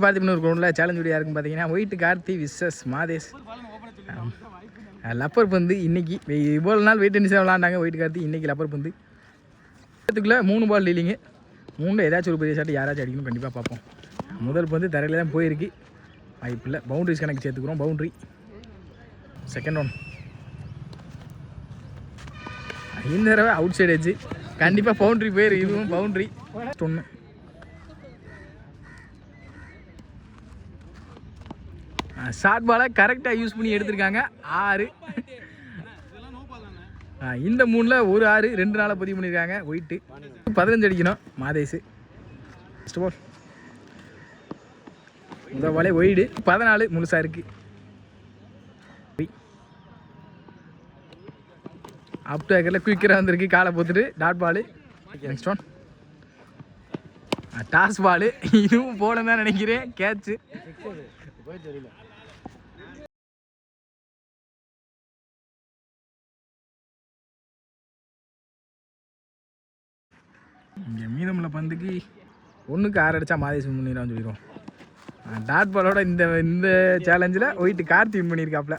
பார்த்து ஒரு கிரௌண்டில் சேலஞ்ச் வீடியோ இருக்குன்னு பார்த்தீங்கன்னா white Karthi versus Mathesh. Rubber பந்து இன்னைக்கு இவ்வளோ நாள் வெயிட் டென்னிஸ் விளாண்டாங்க. ஒயிட் கார்த்தி இன்னைக்கு லப்பர் பந்து இடத்துக்குள்ளே 3 பால் டீலிங்கு. 3 ஏதாச்சும் ஒரு பெரிய ஷாட் யாராச்சும் அடிக்கணும். கண்டிப்பாக பார்ப்போம். முதல் பந்து தரையில் தான் போயிருக்கு. வாய்ப்பில்லை. பவுண்ட்ரிஸ் கணக்கு சேர்த்துக்கிறோம். Boundary second round. இந்த தடவை அவுட் சைடு வச்சு கண்டிப்பாக பவுண்ட்ரி போயிரு. இதுவும் பவுண்ட்ரி. ஒன்று ஷார்ட் பாலை கரெக்டாக யூஸ் பண்ணி எடுத்திருக்காங்க. 6. இந்த 3ல் ஒரு 6 2 நாளாக பதிவு பண்ணியிருக்காங்க. ஒயிட்டு 15 அடிக்கணும். மாதேஷ் ஃபஸ்ட் பால் முதல் பாலே ஒயிடு. 14 முழுசாக இருக்குது. அப் டு ஏக்கரில் குயிக்கராக வந்திருக்கு. காலை போத்துட்டு dot ball. Next one dot ball. இதுவும் போல தான் நினைக்கிறேன். கேட்சு இங்கே மீதமுள்ள பந்துக்கு 1க்கு 6 அடித்தா மாதேஷ் முன்னிறான்னு சொல்லிடுவோம். டாட் பாலோட இந்த சேலஞ்சில் ஒயிட்டு கார்த்தி வின் பண்ணியிருக்காப்புல.